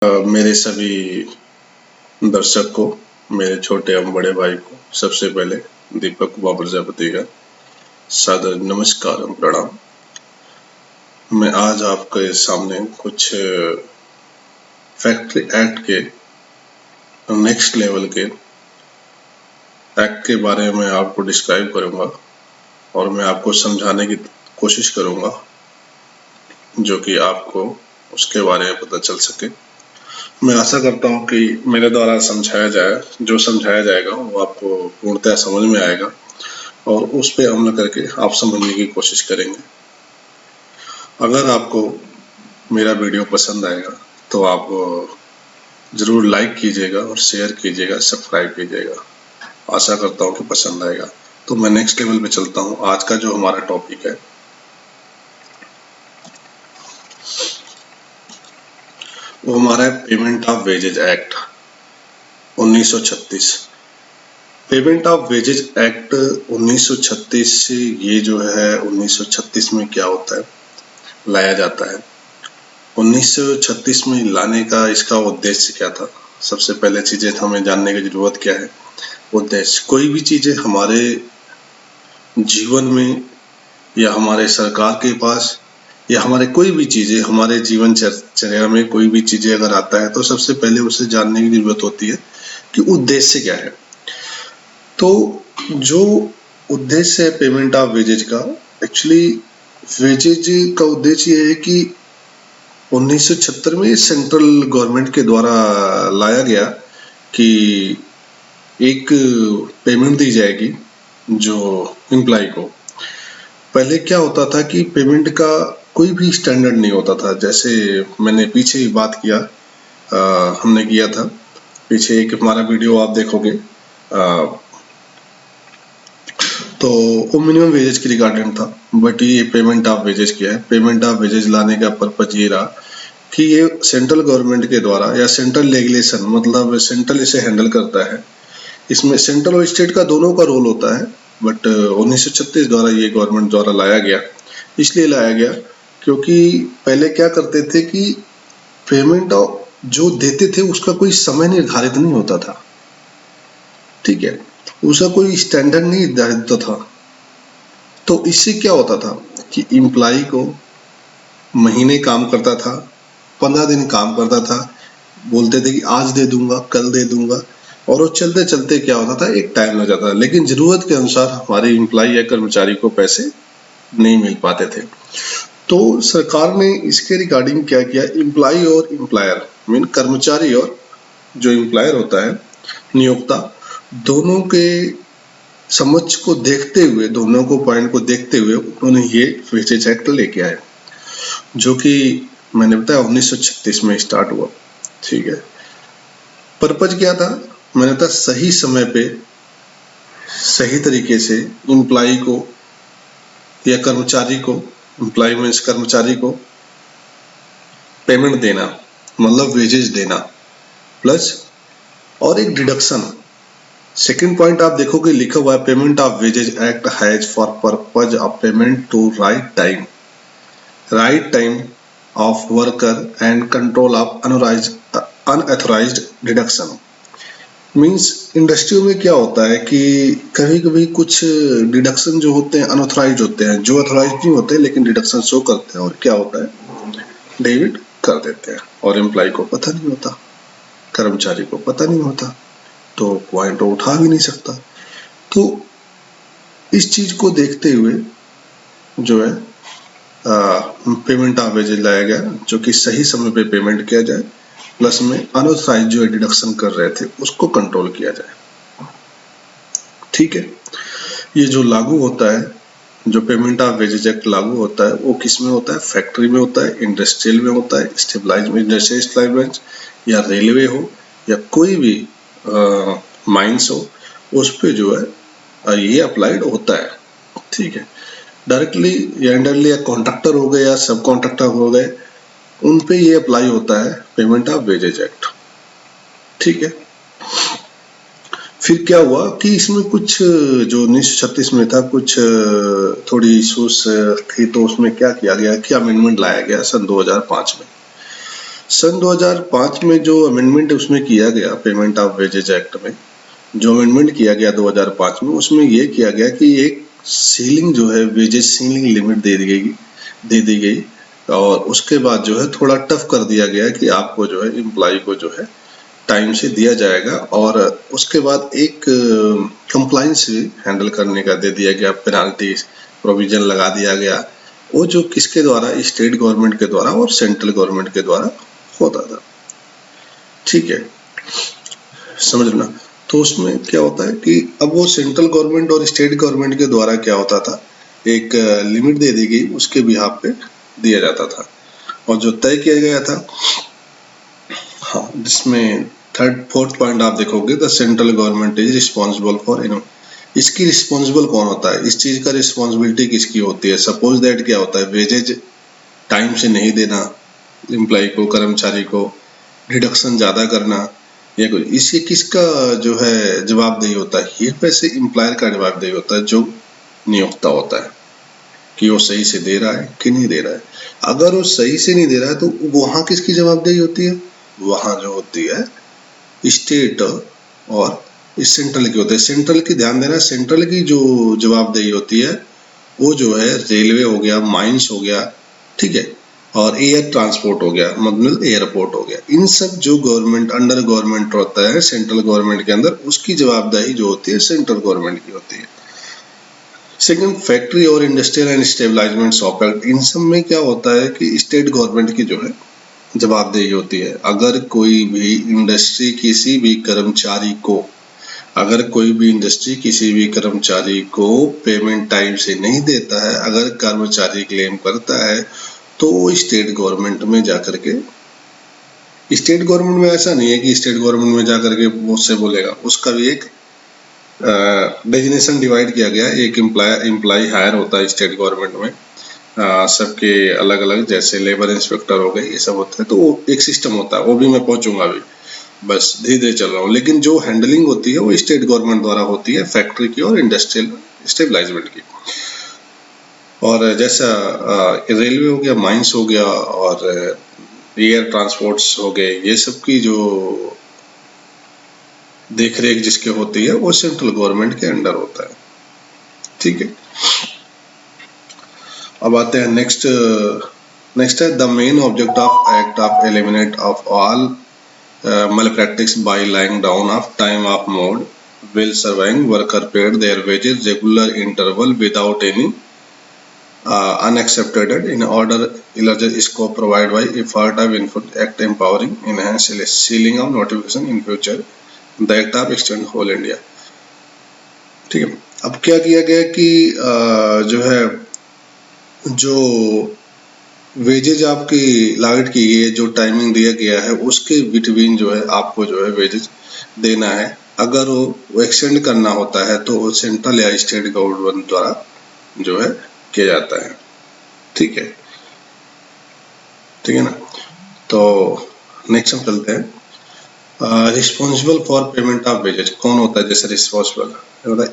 मेरे सभी दर्शक को, मेरे छोटे एवं बड़े भाई को सबसे पहले दीपक कुमार प्रजापति का सादर नमस्कार एवं प्रणाम। मैं आज आपके सामने कुछ फैक्ट्री एक्ट के नेक्स्ट लेवल के एक्ट के बारे में आपको डिस्क्राइब करूंगा और मैं आपको समझाने की कोशिश करूंगा जो कि आपको उसके बारे में पता चल सके। मैं आशा करता हूं कि मेरे द्वारा समझाया जाए, जो समझाया जाएगा वो आपको पूर्णतः समझ में आएगा और उस पर अमल करके आप समझने की कोशिश करेंगे। अगर आपको मेरा वीडियो पसंद आएगा तो आप ज़रूर लाइक कीजिएगा और शेयर कीजिएगा, सब्सक्राइब कीजिएगा। आशा करता हूं कि पसंद आएगा। तो मैं नेक्स्ट लेवल पे चलता हूं। आज का जो हमारा टॉपिक है वो हमारा है payment of wages act 1936। Payment of wages act 1936 से ये जो है 1936 में क्या होता है, लाया जाता है। 1936 में लाने का इसका उद्देश्य क्या था? सबसे पहले चीजें हमें जानने की जरूरत क्या है। उद्देश्य, कोई भी चीजें हमारे जीवन में या हमारे सरकार के पास या हमारे कोई भी चीजें हमारे जीवन चर्या में कोई भी चीजें अगर आता है तो सबसे पहले उसे जानने की जरूरत होती है कि उद्देश्य क्या है। तो जो उद्देश्य है पेमेंट ऑफ वेजेज का, एक्चुअली वेजेज का उद्देश्य ये है कि 1976 में सेंट्रल गवर्नमेंट के द्वारा लाया गया कि एक पेमेंट दी जाएगी जो एम्प्लॉय को। पहले क्या होता था कि पेमेंट का कोई भी स्टैंडर्ड नहीं होता था। जैसे मैंने पीछे ही बात किया, हमने किया था पीछे एक हमारा वीडियो आप देखोगे, तो वो मिनिमम वेजेज की रिगार्डिंग था। बट ये पेमेंट ऑफ वेजेज क्या है? पेमेंट ऑफ वेजेज लाने का पर्पज ये रहा कि ये सेंट्रल गवर्नमेंट के द्वारा या सेंट्रल रेगुलेशन, मतलब सेंट्रल इसे हैंडल करता है। इसमें सेंट्रल और स्टेट का दोनों का रोल होता है। बट 1936 द्वारा ये गवर्नमेंट द्वारा लाया गया। इसलिए लाया गया क्योंकि पहले क्या करते थे कि पेमेंट जो देते थे उसका कोई समय निर्धारित नहीं होता था, ठीक है, उसका कोई स्टैंडर्ड नहीं निर्धारित था। तो इससे क्या होता था कि एम्प्लॉय को महीने काम करता था, 15 दिन काम करता था, बोलते थे कि आज दे दूंगा, कल दे दूंगा, और वो चलते चलते क्या होता था, एक टाइम लग जाता था। लेकिन जरूरत के अनुसार हमारे एम्प्लॉय या कर्मचारी को पैसे नहीं मिल पाते थे। तो सरकार ने इसके रिगार्डिंग क्या किया, एम्प्लॉय और एम्प्लॉयर मीन कर्मचारी और जो एम्प्लॉयर होता है नियोक्ता, दोनों के समझ को देखते हुए, दोनों को पॉइंट को देखते हुए उन्होंने ये वेजेज एक्ट लेके आए, जो कि मैंने बताया 1936 में स्टार्ट हुआ, ठीक है। पर्पज क्या था? मैंने बताया सही समय पे सही तरीके से एम्प्लॉय को या कर्मचारी को, एम्प्लॉय मीन्स कर्मचारी को पेमेंट देना, मतलब वेजेज देना, प्लस और एक डिडक्शन। सेकंड पॉइंट आप देखोगे लिखा हुआ है, payment of wages act has for purpose of payment to right time of worker and control of unauthorised deduction. Means industry में क्या होता है कि कभी कभी कुछ डिडक्शन जो होते हैं अनऑथराइज्ड होते हैं, जो ऑथराइज्ड नहीं होते लेकिन डिडक्शन शो करते हैं, और क्या होता है, डेबिट कर देते हैं, और एम्प्लॉय को पता नहीं होता, कर्मचारी को पता नहीं होता, तो पॉइंट उठा भी नहीं सकता। तो इस चीज को देखते हुए जो है पेमेंट ऑफ वेजेज लाया गया, जो कि सही समय पे पेमेंट किया जाए, प्लस में अनऑथराइज्ड जो डिडक्शन कर रहे थे उसको कंट्रोल किया जाए, ठीक है। ये जो लागू होता है, जो पेमेंट ऑफ वेजेज एक्ट लागू होता है, वो किस में होता है? फैक्ट्री में होता है, इंडस्ट्रियल में होता है, इंडस्ट्रियल स्टेबलाइजमेंट, या रेलवे हो या कोई भी माइंस हो, उस पे जो है ये अप्लाइड होता है, ठीक है। डायरेक्टली या इनडायरेक्टली, या कॉन्ट्रैक्टर हो गए या सब कॉन्ट्रैक्टर हो गए, उन पे ये अप्लाई होता है पेमेंट ऑफ वेजेज एक्ट, ठीक है। फिर क्या हुआ कि इसमें कुछ जो 1936 में था, कुछ थोड़ी इश्यूज थी, तो उसमें क्या किया गया कि अमेंडमेंट लाया गया सन 2005 में। सन 2005 में जो अमेंडमेंट उसमें किया गया पेमेंट ऑफ वेजेज एक्ट में, जो अमेंडमेंट किया गया 2005 में, उसमें यह किया गया कि एक सीलिंग जो है वेजेज सीलिंग लिमिट दे दी गई और उसके बाद जो है थोड़ा टफ कर दिया गया कि आपको जो है एम्प्लॉय को जो है टाइम से दिया जाएगा और उसके बाद एक कंप्लाइंस हैंडल करने का दे दिया गया, पेनाल्टी प्रोविजन लगा दिया गया, वो जो किसके द्वारा, स्टेट गवर्नमेंट के द्वारा और सेंट्रल गवर्नमेंट के द्वारा होता था। ठीक है, समझना। तो उसमें क्या होता है कि अब वो सेंट्रल गवर्नमेंट और स्टेट गवर्नमेंट के द्वारा क्या होता था, एक लिमिट दे दी गई, उसके बिहाफ पे दिया जाता था और जो तय किया गया था, हाँ, जिसमें थर्ड फोर्थ पॉइंट आप देखोगे, the central government is responsible for इसकी रिस्पॉन्सिबल कौन होता है, इस चीज का रिस्पॉन्सिबिलिटी किसकी होती है। सपोज दैट क्या होता है, वेजेज टाइम से नहीं देना एम्प्लॉय को, कर्मचारी को, डिडक्शन ज्यादा करना या कुछ, इसे किसका जो है जवाबदेही होता है, ये पैसे एम्प्लॉयर का जवाबदेही होता है जो नियोक्ता होता है कि वो सही से दे रहा है कि नहीं दे रहा है। अगर वो सही से नहीं दे रहा है तो वहां किसकी जवाबदेही होती है, वहां जो होती है स्टेट और सेंट्रल की होती है। सेंट्रल की ध्यान देना, सेंट्रल की जो जवाबदेही होती है वो जो है रेलवे हो गया, माइंस हो गया, ठीक है, और एयर ट्रांसपोर्ट हो गया, मतलब एयरपोर्ट हो गया, इन सब जो गवर्नमेंट अंडर गवर्नमेंट होता है सेंट्रल गवर्नमेंट के अंदर, उसकी जवाबदेही जो होती है सेंट्रल गवर्नमेंट की होती है। सेकंड, फैक्ट्री और industrial and establishment shop act, इन सब में क्या होता है कि स्टेट गवर्नमेंट की जो है जवाबदेही होती है। अगर कोई भी इंडस्ट्री किसी भी कर्मचारी को, अगर कोई भी इंडस्ट्री किसी भी कर्मचारी को पेमेंट टाइम से नहीं देता है, अगर कर्मचारी क्लेम करता है तो स्टेट गवर्नमेंट में जाकर के, स्टेट गवर्नमेंट में ऐसा नहीं है कि स्टेट गवर्नमेंट में जाकर के वो उससे बोलेगा, उसका भी एक डेजिग्नेशन डिवाइड किया गया है। एक एम्प्लॉय हायर होता है स्टेट गवर्नमेंट में, सबके अलग अलग, जैसे लेबर इंस्पेक्टर हो गए, ये सब होता है, तो वो एक सिस्टम होता है, वो भी मैं पहुंचूंगा अभी, बस धीरे धीरे चल रहा हूँ। लेकिन जो हैंडलिंग होती है वो स्टेट गवर्नमेंट द्वारा होती है, फैक्ट्री की और इंडस्ट्रियल स्टेबलाइजमेंट की। और जैसा रेलवे हो गया, माइंस हो गया और एयर ट्रांसपोर्ट्स हो गए, ये सब की जो देख रेख जिसके होती है वो सेंट्रल गवर्नमेंट के अंडर होता है। ठीक है, अब आते हैं नेक्स्ट है the main object of act of eliminate of all malpractice by lying down of time of mode will surviving worker paid their wages regular interval without any unaccepted in order larger scope provided by effort of input act empowering enhance sealing of notification in future the act of extend whole India। ठीक है, अब क्या किया गया कि जो है, जो वेजेज आपकी लागत की ये जो टाइमिंग दिया गया है उसके बिटवीन जो है आपको जो है वेजेज देना है। अगर वो एक्सटेंड करना होता है तो वो सेंट्रल या स्टेट गवर्नमेंट द्वारा जो है किया जाता है। ठीक है, ठीक है ना। तो नेक्स्ट हम चलते हैं, responsible for payment of wages कौन होता है। जैसे responsible,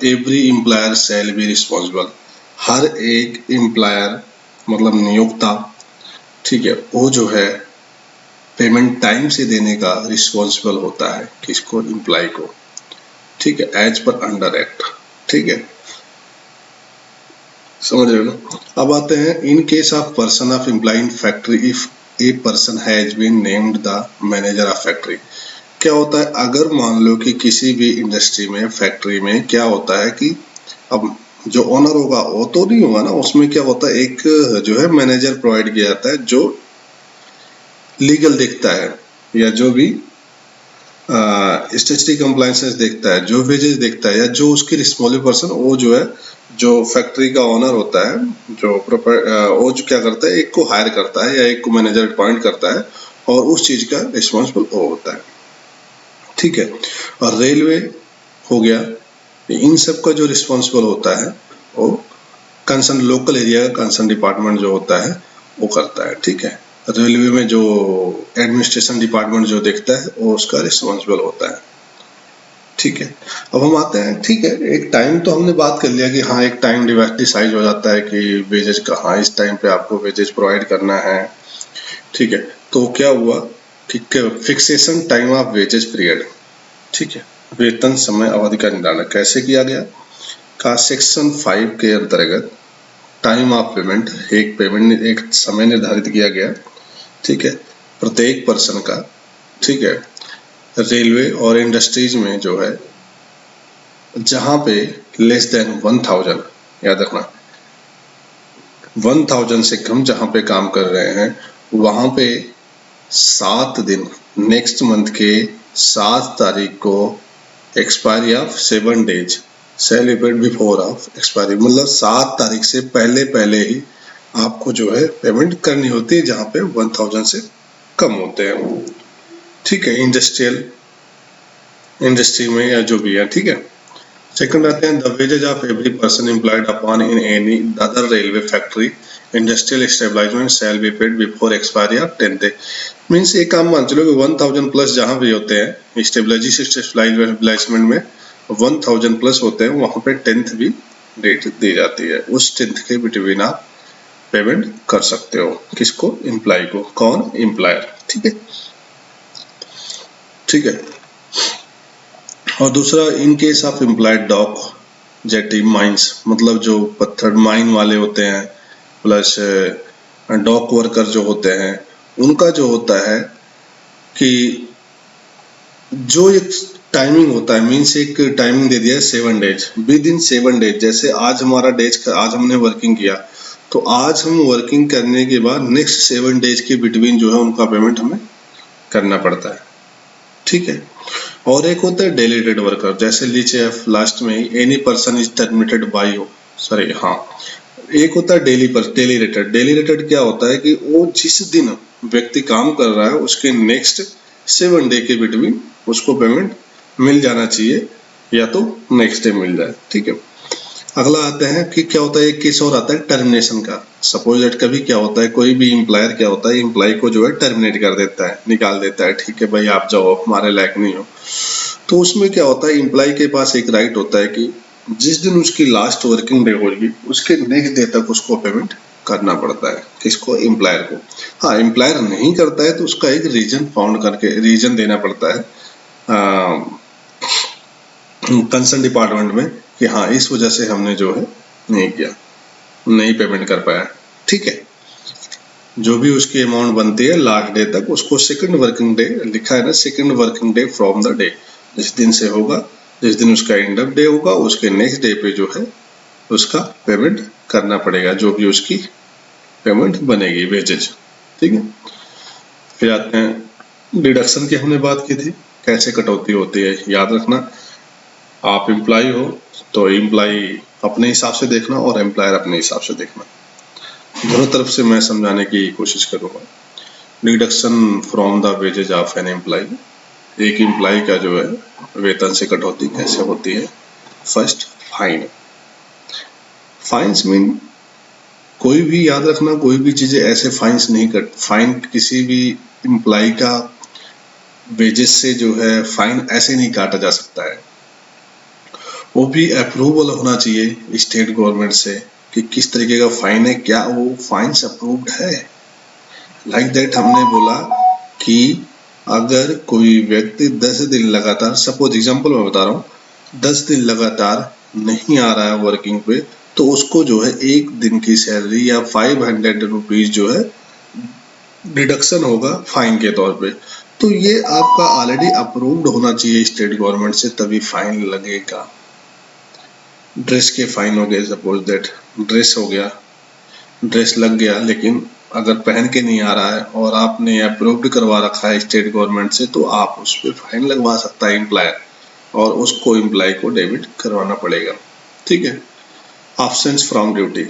every employer shall be responsible, हर एक एम्प्लॉयर मतलब नियोक्ता, ठीक है, वो जो है पेमेंट टाइम से देने का रिस्पॉन्सिबल होता है, किसको, एम्प्लॉय को। ठीक है, एज पर अंडर एक्ट। ठीक है, समझ रहे हो ना। अब आते हैं in case of person of employ in factory if a person has been named the manager of factory. क्या होता है, अगर मान लो कि किसी भी इंडस्ट्री में, फैक्ट्री में क्या होता है कि अब जो ओनर होगा वो तो नहीं होगा ना, उसमें क्या होता है, एक जो है मैनेजर प्रोवाइड किया जाता है जो लीगल देखता है या जो भी स्टैट्यूटरी कंप्लायंसेस देखता है, जो वेजेस देखता है, या जो उसकी रिस्पॉन्सिबल पर्सन, वो जो है जो फैक्ट्री का ओनर होता है, जो वो जो क्या करता है, एक को हायर करता है या एक को मैनेजर अपॉइंट करता है और उस चीज का रिस्पॉन्सिबल वो होता है। ठीक है, और रेलवे हो गया, इन सब का जो रिस्पॉन्सिबल होता है वो कंसर्न लोकल एरिया का कंसर्न डिपार्टमेंट जो होता है वो करता है। ठीक है, रेलवे में जो एडमिनिस्ट्रेशन डिपार्टमेंट जो देखता है वो उसका रिस्पॉन्सिबल होता है। ठीक है, अब हम आते हैं, ठीक है, एक टाइम तो हमने बात कर लिया कि हाँ एक टाइम डिसाइड हो जाता है कि वेजेज का, हाँ इस टाइम पे आपको वेजेज प्रोवाइड करना है। ठीक है, तो क्या हुआ ठीक है, fixation time of wages period, ठीक है, वेतन समय अवधि का निर्धारण कैसे किया गया का सेक्शन 5 के अंतर्गत टाइम ऑफ पेमेंट, एक समय निर्धारित किया गया, ठीक है, प्रत्येक पर्सन का, ठीक है। रेलवे और इंडस्ट्रीज में जो है जहां पे लेस देन 1000, याद रखना 1000 से कम जहां पे काम कर रहे हैं वहां पे 7 दिन, नेक्स्ट मंथ के 7 तारीख को expiry of 7 days cell paid before of expiry, मतलब 7 तारीख से पहले पहले ही आपको जो है पेमेंट करनी होती है जहां पे 1000 से कम होते हैं, ठीक है, इंडस्ट्री में या जो भी है, ठीक है। सेकंड आते हैं the wages of every person employed upon in any other railway factory industrial establishment shall be paid before expiry of 10th day. Means एक काम मान चलो कि 1000 प्लस जहां भी होते हैं एस्टेब्लिशमेंट में 1000 प्लस होते हैं वहां पे 10th भी डेट दी जाती है, उस 10th के बिटवीन आप पेमेंट कर सकते हो। किसको? एम्प्लॉय को। कौन? एम्प्लॉयर, ठीक है, ठीक है। और दूसरा in case of employed dock jetty mines, मतलब जो पत्थर माइन वाले होते हैं प्लस डॉक वर्कर जो होते हैं उनका जो होता है कि जो एक टाइमिंग होता है, मीन्स एक टाइमिंग दे दिया है 7 डेज, विद इन 7 डेज, जैसे आज हमारा डेज, आज हमने वर्किंग किया तो आज हम वर्किंग करने के बाद नेक्स्ट 7 डेज के बिटवीन जो है उनका पेमेंट हमें करना पड़ता है, ठीक है। और एक होता है डेलीटेड वर्कर, जैसे नीचे लास्ट में ही any person is terminated by you, sorry हाँ, एक होता है डेली रेटेड। डेली रेटेड क्या होता है कि वो जिस दिन व्यक्ति काम कर रहा है उसके नेक्स्ट 7 डे के बिटवीन उसको पेमेंट मिल जाना चाहिए या तो नेक्स्ट डे मिल जाए, ठीक है। अगला आता है कि क्या होता है, एक केस और आता है टर्मिनेशन का। सपोज दैट कभी क्या होता है, कोई भी एम्प्लॉयर क्या होता है, एम्प्लॉय को जो है टर्मिनेट कर देता है, निकाल देता है, ठीक है भाई आप जाओ हमारे लायक नहीं हो। तो उसमें क्या होता है, एम्प्लॉय के पास एक राइट होता है कि जिस दिन उसकी लास्ट वर्किंग डे होगी उसके नेक्स्ट डे तक उसको पेमेंट करना पड़ता है। किसको? एम्प्लॉयर को। हाँ, एम्प्लॉयर नहीं करता है तो उसका एक रीजन फाउंड करके रीजन देना पड़ता है कंसर्न डिपार्टमेंट में कि हाँ इस वजह से हमने जो है नहीं किया, नहीं पेमेंट कर पाया, ठीक है। जो भी उसकी अमाउंट बनती है लास्ट डे तक उसको सेकंड वर्किंग डे लिखा है ना, second working day from the day, जिस दिन से होगा, जिस दिन उसका एंड ऑफ डे होगा उसके नेक्स्ट डे पे जो है उसका पेमेंट करना पड़ेगा, जो भी उसकी पेमेंट बनेगी वेजेज, ठीक है। फिर आते हैं डिडक्शन की, हमने बात की थी कैसे कटौती होती है। याद रखना आप एम्प्लॉय हो तो एम्प्लॉय अपने हिसाब से देखना और एम्प्लॉयर अपने हिसाब से देखना, दोनों तरफ से मैं समझाने की कोशिश करूंगा। Deduction from the wages of an employ, एक एम्प्लॉय का जो है वेतन से कटौती कैसे होती है। First, fine. फाइन्स मीन कोई भी, याद रखना कोई भी चीजें ऐसे फाइन्स नहीं कट, फाइन किसी भी एम्प्लॉय का वेजेस से जो है फाइन ऐसे नहीं काटा जा सकता है, वो भी अप्रूवल होना चाहिए स्टेट गवर्नमेंट से कि किस तरीके का फाइन है, क्या वो फाइन्स अप्रूव्ड है। लाइक दैट हमने बोला कि अगर कोई व्यक्ति 10 दिन लगातार, सपोज एग्जांपल मैं बता रहा हूँ, 10 दिन लगातार नहीं आ रहा है वर्किंग पे तो उसको जो है एक दिन की सैलरी या 500 रुपीज जो है डिडक्शन होगा फाइन के तौर पे। तो ये आपका ऑलरेडी अप्रूव्ड होना चाहिए स्टेट गवर्नमेंट से, तभी फाइन लगेगा। ड्रेस के फाइन हो गए, सपोज दैट ड्रेस हो गया, ड्रेस लग गया, लेकिन अगर पहन के नहीं आ रहा है और आपने अप्रूव्ड करवा रखा है स्टेट गवर्नमेंट से तो आप उस पर फाइन लगवा सकता है एम्प्लॉयर, और उसको एम्प्लॉय को डेबिट करवाना पड़ेगा, ठीक है। एब्सेंस फ्रॉम ड्यूटी,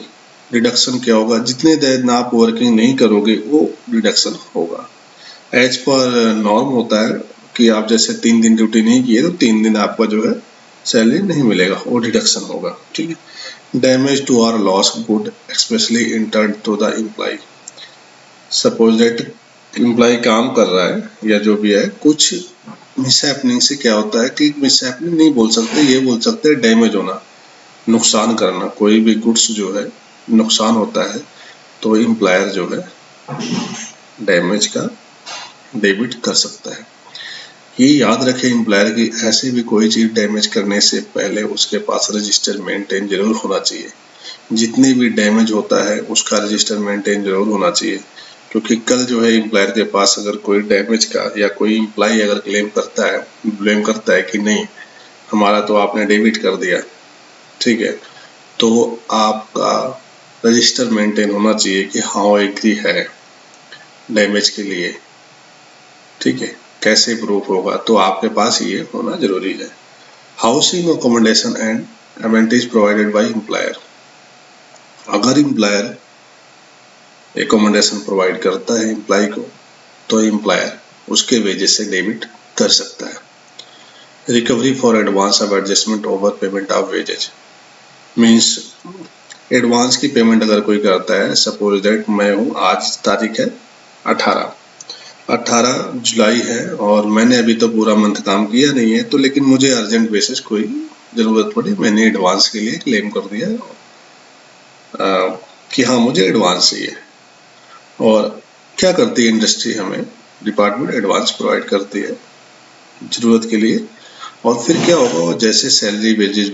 डिडक्शन क्या होगा, जितने दिन आप वर्किंग नहीं करोगे वो डिडक्शन होगा। एज पर नॉर्म होता है कि आप जैसे 3 दिन ड्यूटी नहीं किए तो 3 दिन आपका जो है सैलरी नहीं मिलेगा, वो डिडक्शन होगा, ठीक है। Damage to or loss good specially intern to the employ, suppose that employ काम कर रहा है या जो भी है, कुछ मिसहैपनिंग से क्या होता है कि मिसहैपनिंग नहीं बोल सकते, ये बोल सकते हैं डैमेज होना, नुकसान करना, कोई भी गुड्स जो है नुकसान होता है तो एम्प्लॉयर जो है डैमेज का डेबिट कर सकता है। ये याद रखें एम्प्लॉयर की ऐसे भी कोई चीज़ डैमेज करने से पहले उसके पास रजिस्टर मेंटेन जरूर होना चाहिए। जितने भी डैमेज होता है उसका रजिस्टर मेंटेन जरूर होना चाहिए, क्योंकि कल जो है एम्प्लॉयर के पास अगर कोई डैमेज का या कोई एम्प्लॉय अगर ब्लेम करता है कि नहीं हमारा तो आपने डेबिट कर दिया, ठीक है, तो आपका रजिस्टर मेंटेन होना चाहिए कि हाँ वो एग्री है डैमेज के लिए, ठीक है। कैसे प्रूफ होगा, तो आपके पास ये होना जरूरी है। Housing accommodation and amenities provided by employer. अगर एम्प्लॉयर एकोमोडेशन प्रोवाइड करता है एम्प्लॉय को, तो एम्प्लॉयर उसके वेजेस से डेबिट कर सकता है। Recovery for advance of adjustment over payment of wages means advance की पेमेंट अगर कोई करता है, सपोज दैट मैं हूँ, आज तारीख है 18 जुलाई है और मैंने अभी तो पूरा मंथ काम किया नहीं है, तो लेकिन मुझे अर्जेंट बेसिस कोई ज़रूरत पड़ी, मैंने एडवांस के लिए क्लेम कर दिया कि हाँ मुझे एडवांस चाहिए। और क्या करती है इंडस्ट्री, हमें डिपार्टमेंट एडवांस प्रोवाइड करती है ज़रूरत के लिए, और फिर क्या होगा, जैसे सैलरी वेजेज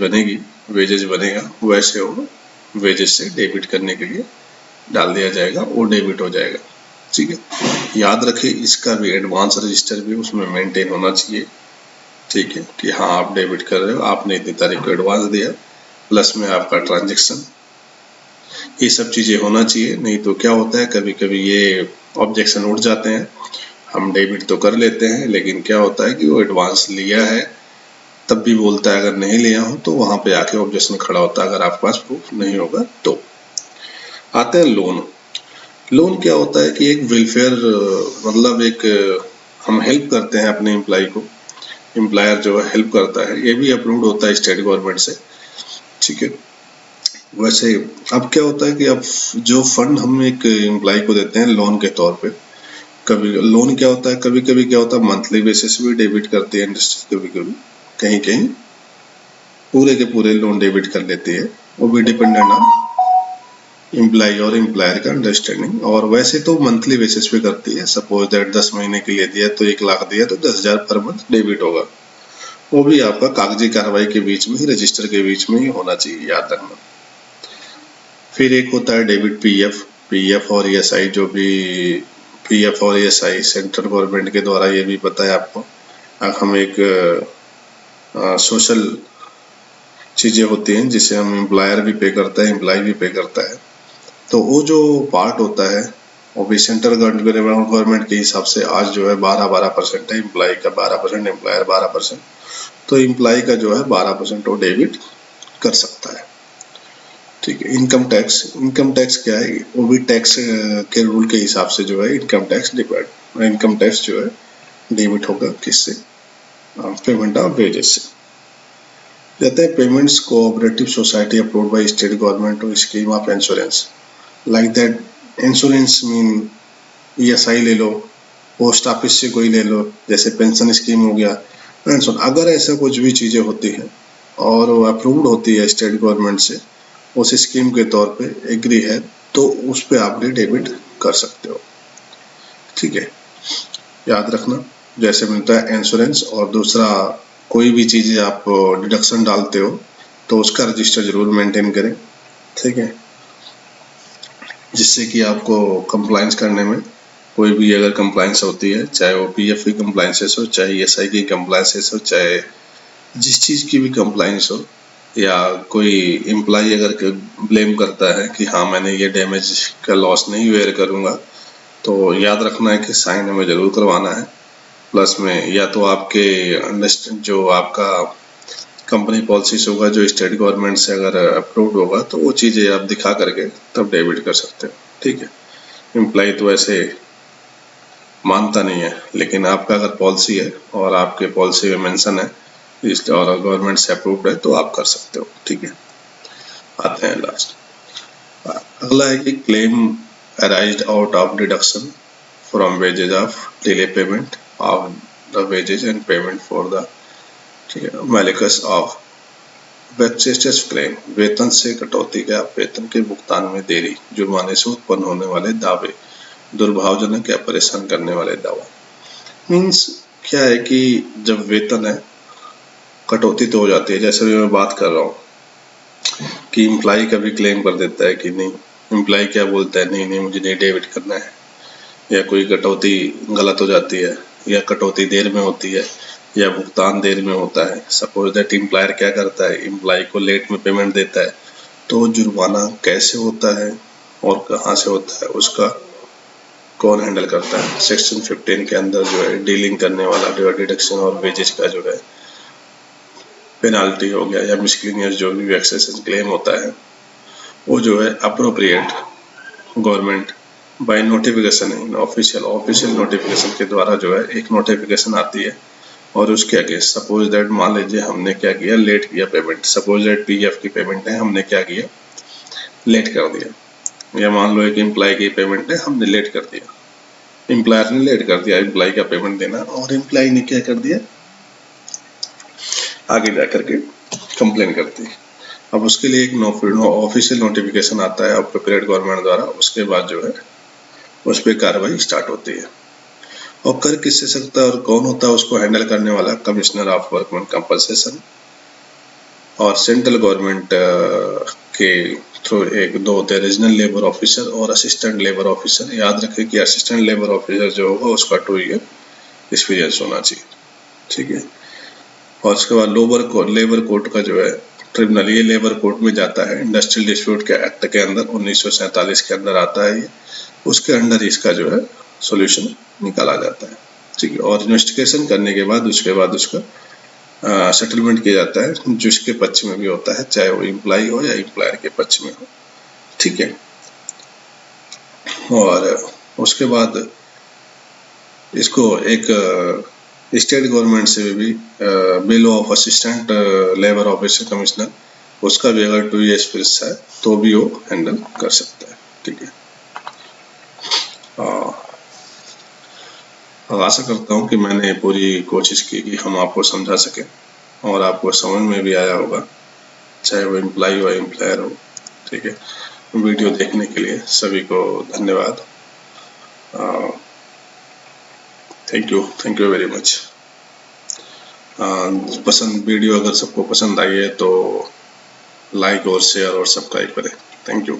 बनेगा वैसे वो वेजेज से डेबिट करने के लिए डाल दिया जाएगा, वो डेबिट हो जाएगा, ठीक है। याद रखें इसका भी एडवांस रजिस्टर भी उसमें मेंटेन होना चाहिए, ठीक है, कि हाँ आप डेबिट कर रहे हो, आपने इतनी तारीख को एडवांस दिया, प्लस में आपका ट्रांजेक्शन, ये सब चीज़ें होना चाहिए। नहीं तो क्या होता है, कभी कभी ये ऑब्जेक्शन उठ जाते हैं, हम डेबिट तो कर लेते हैं लेकिन क्या होता है कि वो एडवांस लिया है तब भी बोलता है अगर नहीं लिया हो, तो वहाँ पे आके ऑब्जेक्शन खड़ा होता है अगर आपके पास प्रूफ नहीं होगा तो। आते हैं लोन क्या होता है कि एक वेलफेयर, मतलब एक हम हेल्प करते हैं अपने एम्प्लॉय को, एम्प्लॉयर जो है हेल्प करता है, ये भी अप्रूव्ड होता है स्टेट गवर्नमेंट से, ठीक है। वैसे अब क्या होता है कि अब जो फंड हम एक एम्प्लॉय को देते हैं लोन के तौर पे, कभी लोन क्या होता है, कभी कभी क्या होता है मंथली बेसिस भी डेबिट करती है इंडस्ट्री, कभी कभी कहीं कहीं पूरे के पूरे लोन डेबिट कर लेती है, वो भी डिपेंडेंट ऑन एम्प्लॉय और एम्प्लॉयर का अंडरस्टैंडिंग। और वैसे तो मंथली बेसिस पे करती है, सपोज दैट 10 महीने के लिए दिया तो 1 लाख दिया तो 10,000 पर मंथ डेबिट होगा, वो भी आपका कागजी कार्रवाई के बीच में ही, रजिस्टर के बीच में ही होना चाहिए, याद रखना। फिर एक होता है डेबिट पीएफ और ईएसआई, जो भी पीएफ और ईएसआई सेंट्रल गवर्नमेंट के द्वारा, ये भी पता है आपको, हम एक सोशल चीज़ें होती हैं जिसे हम एम्प्लॉयर भी पे करता है, एम्प्लॉय भी पे करता है, तो वो जो पार्ट होता है वो भी सेंट्रल गवर्नमेंट के हिसाब से आज जो है 12% है, एम्प्लॉय का 12%, एम्प्लॉयर 12%, तो एम्प्लॉय का जो है 12% वो डेबिट कर सकता है, ठीक है। इनकम टैक्स क्या है, वो भी टैक्स के रूल के हिसाब से जो है इनकम टैक्स जो है डेबिट होगा, किससे, पेमेंट ऑफ वेजेस से। कहते हैं payments cooperative society approved by state government और scheme of insurance, like that insurance mean ESI ले लो, पोस्ट ऑफिस से कोई ले लो, जैसे पेंशन स्कीम हो गया, पेंशन, अगर ऐसा कुछ भी चीज़ें होती हैं और वो अप्रूव्ड होती है स्टेट गवर्नमेंट से, उस स्कीम के तौर पे एग्री है, तो उस पे आप डेबिट कर सकते हो, ठीक है। याद रखना, जैसे मिलता है इंश्योरेंस, और दूसरा कोई भी चीज़ें आप डिडक्शन डालते हो तो उसका रजिस्टर जरूर मेंटेन करें, ठीक है, जिससे कि आपको कंप्लाइंस करने में कोई भी अगर कंप्लाइंस होती है, चाहे वो पीएफ की कंप्लाइंसेस हो, चाहे ईएसआई की कंप्लाइंसेस हो, चाहे जिस चीज़ की भी कंप्लाइंस हो, या कोई एम्प्लॉय अगर ब्लेम करता है कि हाँ मैंने ये डैमेज का लॉस नहीं वेयर करूँगा, तो याद रखना है कि साइन हमें ज़रूर करवाना है, प्लस में या तो आपके जो आपका कंपनी पॉलिसीज होगा जो स्टेट गवर्नमेंट से अगर अप्रूव्ड होगा, तो वो चीज़ें आप दिखा करके तब डेबिट कर सकते हो, ठीक है। एम्प्लॉय तो ऐसे मानता नहीं है, लेकिन आपका अगर पॉलिसी है और आपके पॉलिसी में मेंशन है और गवर्नमेंट से अप्रूव्ड है, तो आप कर सकते हो, ठीक है। आते हैं लास्ट, अगला है कि claim arised out of deduction from wages of delay payment of the wages and payment for the, ठीक है, मैलिकस ऑफ वेक्सेस क्लेम, वेतन से कटौती का, वेतन के भुगतान में देरी, जुर्माने से उत्पन्न होने वाले दावे, दुर्भावजनक या परेशान करने वाले दावा। मीन्स क्या है कि जब वेतन है कटौती तो हो जाती है, जैसे भी मैं बात कर रहा हूँ कि इम्प्लाई कभी क्लेम कर देता है कि नहीं, इम्प्लाई क्या बोलता है, नहीं नहीं मुझे नहीं डेबिट करना है, या कोई कटौती गलत हो जाती है, या कटौती देर में होती है, या भुगतान देर में होता है। सपोज दैट एम्प्लॉयर क्या करता है, एम्प्लॉय को लेट में पेमेंट देता है, तो जुर्माना कैसे होता है और कहाँ से होता है, उसका कौन हैंडल करता है। सेक्शन 15 के अंदर जो है डीलिंग करने वाला जो है डिडक्शन और वेजेज का जो है पेनाल्टी हो गया या मिसलिनियस जो भी वैक्सेशन क्लेम होता है, वो जो है appropriate government by notification in official notification के द्वारा जो है एक नोटिफिकेशन आती है, और उसके अगेंस्ट सपोज दैट मान लीजिए हमने क्या किया, लेट किया पेमेंट, सपोज दैट पीएफ की पेमेंट है, हमने क्या किया, लेट कर दिया, या मान लो एक एम्प्लॉय की पेमेंट है, हमने लेट कर दिया, एम्प्लॉयर ने लेट कर दिया एम्प्लॉय का पेमेंट देना, और एम्प्लॉय ने क्या कर दिया, आगे जाकर के कंप्लेन करती है। अब उसके लिए एक ऑफिशियल नोटिफिकेशन आता है अप्रोप्रिएट गवर्नमेंट द्वारा, उसके बाद जो है उस पर कार्रवाई स्टार्ट होती है। और कर किससे सकता है और कौन होता है उसको हैंडल करने वाला, कमिश्नर ऑफ वर्कमैन कंपनसेशन, और सेंट्रल गवर्नमेंट के थ्रू एक दो होते हैं, रीजनल लेबर ऑफिसर और असिस्टेंट लेबर ऑफिसर। याद रखें कि असिस्टेंट लेबर ऑफिसर जो होगा उसका 2 ईयर एक्सपीरियंस होना चाहिए, ठीक है। और उसके बाद लेबर कोर्ट का जो है ट्रिब्यूनल, ये लेबर कोर्ट में जाता है, इंडस्ट्रियल डिस्प्यूट के एक्ट के अंदर 1947 के अंदर आता है ये, उसके अंडर इसका जो है सॉल्यूशन निकाला जाता है, ठीक है। और इन्वेस्टिगेशन करने के बाद उसके बाद उसका सेटलमेंट किया जाता है, जिसके पक्ष में भी होता है, चाहे वो एम्प्लॉय हो या एम्प्लॉयर के पक्ष में हो, ठीक है। और उसके बाद इसको एक स्टेट गवर्नमेंट से भी bill of assistant labour officer commissioner, उसका भी अगर 2 ईयर्स एक्सपीरियंस है तो भी वो हैंडल कर सकता है, ठीक है। आशा करता हूँ कि मैंने पूरी कोशिश की कि हम आपको समझा सके और आपको समझ में भी आया होगा, चाहे वो एम्प्लॉय हो एम्प्लॉयर हो, ठीक है। वीडियो देखने के लिए सभी को धन्यवाद। Thank you very much. Video अगर सबको पसंद आई है तो लाइक और शेयर और सब्सक्राइब करें। Thank you.